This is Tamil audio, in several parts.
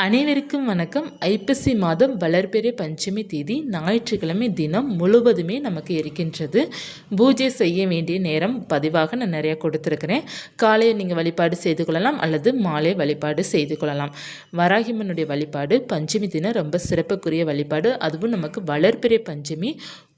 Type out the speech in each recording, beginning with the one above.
அனைவருக்கும் வணக்கம். ஐப்பசி மாதம் வளர்பிறை பஞ்சமி தேதி ஞாயிற்றுக்கிழமை தினம் முழுவதுமே நமக்கு இருக்கின்றது. பூஜை செய்ய வேண்டிய நேரம் பதிவாக நான் நிறையா கொடுத்துருக்கிறேன். காலையில் நீங்கள் வழிபாடு செய்து கொள்ளலாம் அல்லது மாலை வழிபாடு செய்து கொள்ளலாம். வராகியம்மனுடைய வழிபாடு பஞ்சமி தினம் ரொம்ப சிறப்புக்குரிய வழிபாடு. அதுவும் நமக்கு வளர்பிறை பஞ்சமி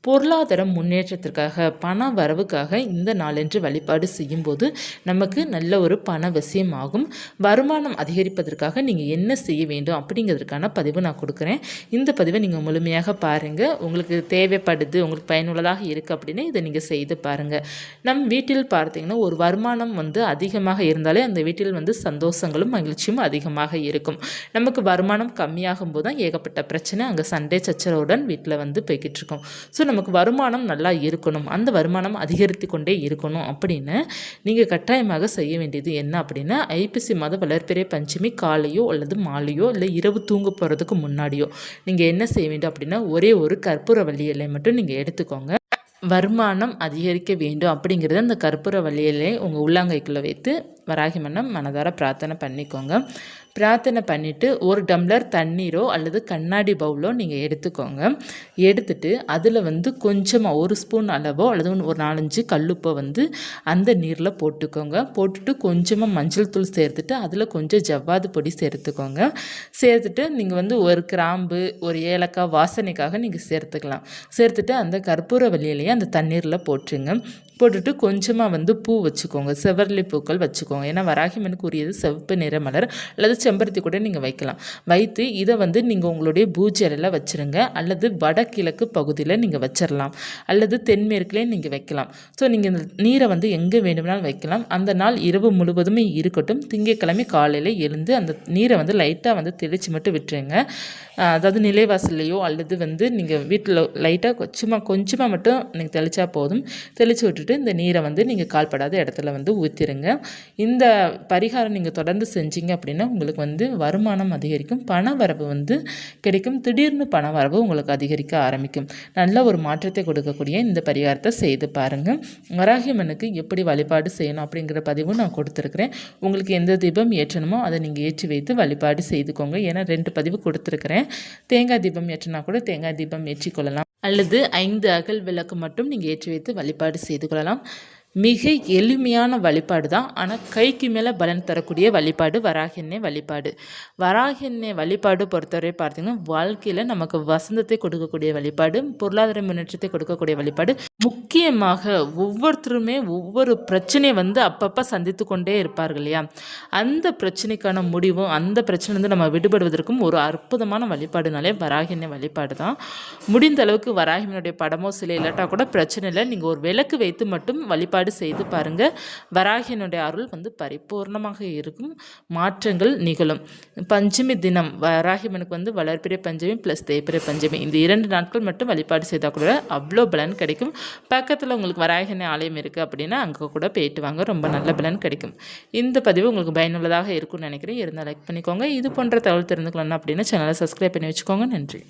பொருளாதார முன்னேற்றத்திற்காக பண வரவுக்காக இந்த நாளன்று வழிபாடு செய்யும்போது நமக்கு நல்ல ஒரு பண வசியமாகும். வருமானம் அதிகரிப்பதற்காக நீங்கள் என்ன செய்ய வேண்டும் அப்படிங்கிறதுக்கான பதிவு நான் கொடுக்குறேன். இந்த பதிவை நீங்கள் முழுமையாக பாருங்கள். உங்களுக்கு தேவைப்படுது, உங்களுக்கு பயனுள்ளதாக இருக்குது அப்படின்னு இதை நீங்கள் செய்து பாருங்கள். நம் வீட்டில் பார்த்தீங்கன்னா ஒரு வருமானம் அதிகமாக இருந்தாலே அந்த வீட்டில் சந்தோஷங்களும் மகிழ்ச்சியும் அதிகமாக இருக்கும். நமக்கு வருமானம் கம்மியாகும் போது தான் ஏகப்பட்ட பிரச்சனை அங்கே சண்டை சச்சரவுடன் வீட்டில் போய்கிட்டு இருக்கோம். ஸோ நமக்கு வருமானம் நல்லா இருக்கணும், அந்த வருமானம் அதிகரித்து கொண்டே இருக்கணும் அப்படின்னு நீங்கள் கட்டாயமாக செய்ய வேண்டியது என்ன அப்படின்னா, ஐப்பசி மாத வளர்பிறை பஞ்சமி காலையோ அல்லது மாலையோ இல்லை இரவு தூங்க போகிறதுக்கு முன்னாடியோ நீங்கள் என்ன செய்ய வேண்டும் அப்படின்னா, ஒரே ஒரு கற்பூரவள்ளி இலை மட்டும் நீங்கள் எடுத்துக்கோங்க. வருமானம் அதிகரிக்க வேண்டும் அப்படிங்கிறது அந்த கற்பூரவள்ளி இலையை உங்கள் உள்ளங்கைக்குள்ளே வைத்து வராகியம்மனை மனதார பிரார்த்தனை பண்ணிக்கோங்க. பிரார்த்தனை பண்ணிவிட்டு ஒரு டம்ளர் தண்ணீரோ அல்லது கண்ணாடி பவுலோ நீங்கள் எடுத்துக்கோங்க. எடுத்துட்டு அதில் கொஞ்சமாக ஒரு ஸ்பூன் அளவோ அல்லது ஒரு 4-5 கல்லுப்போ அந்த நீரில் போட்டுக்கோங்க. போட்டுட்டு கொஞ்சமாக மஞ்சள் தூள் சேர்த்துட்டு அதில் கொஞ்சம் ஜவ்வாது பொடி சேர்த்துக்கோங்க. சேர்த்துட்டு நீங்கள் ஒரு கிராம்பு, ஒரு ஏலக்காய் வாசனைக்காக நீங்கள் சேர்த்துக்கலாம். சேர்த்துட்டு அந்த கற்பூரவள்ளியிலேயே அந்த தண்ணீரில் போட்டுருங்க. போட்டுட்டு கொஞ்சமாக பூ வச்சுக்கோங்க, செவ்வரளி பூக்கள் வச்சுக்கோங்க. ஏன்னா வராகியம்மனுக்கு உரியது சிவப்பு நிற மலர் அல்லது செம்பருத்தி கூட நீங்கள் வைக்கலாம். வைத்து இதை நீங்கள் உங்களுடைய பூஜை அறையில் வச்சுருங்க. அல்லது வடகிழக்கு பகுதியில் நீங்கள் வச்சிடலாம், அல்லது தென்மேற்குலேயே நீங்கள் வைக்கலாம். ஸோ நீங்கள் இந்த நீரை எங்கே வேண்டுமானாலும் வைக்கலாம். அந்த நாள் இரவு முழுவதுமே இருக்கட்டும். திங்கட்கிழமை காலையில் எழுந்து அந்த நீரை லைட்டாக தெளித்து மட்டும் விட்டுருங்க. அதாவது நிலைவாசல்லையோ அல்லது நீங்கள் வீட்டில் லைட்டாக கொஞ்சமாக மட்டும் நீங்கள் தெளித்தா போதும். தெளித்து விட்டுட்டு இந்த நீரை நீங்கள் கால்படாத இடத்துல ஊற்றிடுங்க. இந்த பரிகாரம் நீங்கள் தொடர்ந்து செஞ்சீங்க அப்படின்னா உங்களுக்கு வருமானம் அதிகரிக்கும், பண வரவு கிடைக்கும். திடீர்னு பண வரவு உங்களுக்கு அதிகரிக்க ஆரம்பிக்கும். நல்ல ஒரு மாற்றத்தை கொடுக்கக்கூடிய இந்த பரிகாரத்தை செய்து பாருங்கள். வராகியம்மனுக்கு எப்படி வழிபாடு செய்யணும் அப்படிங்கிற பதிவும் நான் கொடுத்துருக்குறேன். உங்களுக்கு எந்த தீபம் ஏற்றணுமோ அதை நீங்கள் ஏற்றி வைத்து வழிபாடு செய்துக்கோங்க. ஏன்னா 2 பதிவு கொடுத்துருக்குறேன். தேங்காய் தீபம் ஏற்றினா கூட தேங்காய் தீபம் ஏற்றிக்கொள்ளலாம், அல்லது 5 அகல் விளக்கு மட்டும் நீங்கள் ஏற்றி வைத்து வழிபாடு செய்து கொள்ளலாம். மிக எளிமையான வழிபாடு தான், ஆனால் கைக்கு மேலே பலன் தரக்கூடிய வழிபாடு வராகியன்னை வழிபாடு. வராகியன்னை வழிபாடு பொறுத்தவரை பார்த்திங்கன்னா வாழ்க்கையில் நமக்கு வசந்தத்தை கொடுக்கக்கூடிய வழிபாடு, பொருளாதார முன்னேற்றத்தை கொடுக்கக்கூடிய வழிபாடு. முக்கியமாக ஒவ்வொருத்தருமே ஒவ்வொரு பிரச்சனையை அப்பப்போ சந்தித்து கொண்டே இருப்பார்கள் இல்லையா, அந்த பிரச்சனைக்கான முடிவும் அந்த பிரச்சனை நம்ம விடுபடுவதற்கும் ஒரு அற்புதமான வழிபாடுனாலே வராகியன்னை வழிபாடு தான். முடிந்த அளவுக்கு வராகியனுடைய படமோ சிலை இல்லாட்டா கூட பிரச்சனை இல்லை, நீங்கள் ஒரு விளக்கு வைத்து மட்டும் வழிபாடு செய்து பாருங்க. வராகியனுடைய அருள் பரிபூர்ணமாக இருக்கும், மாற்றங்கள் நிகழும். பஞ்சமி தினம் வராகியம்மனுக்கு வளர்பிறை பஞ்சமி ப்ளஸ் தேய்பிறை பஞ்சமி இந்த 2 நாட்கள் மட்டும் வழிபாடு செய்தால் கூட அவ்வளோ பலன் கிடைக்கும். பக்கத்தில் உங்களுக்கு வராகியனை ஆலயம் இருக்குது அப்படின்னா அங்கே கூட போயிட்டு வாங்க, ரொம்ப நல்ல பலன் கிடைக்கும். இந்த பதிவு உங்களுக்கு பயனுள்ளதாக இருக்கும்னு நினைக்கிறேன். இருந்தால் லைக் பண்ணிக்கோங்க. இது போன்ற தகவல் தெரிந்துக்கலாம் அப்படின்னா சேனலை சப்ஸ்கிரைப் பண்ணி வச்சுக்கோங்க. நன்றி.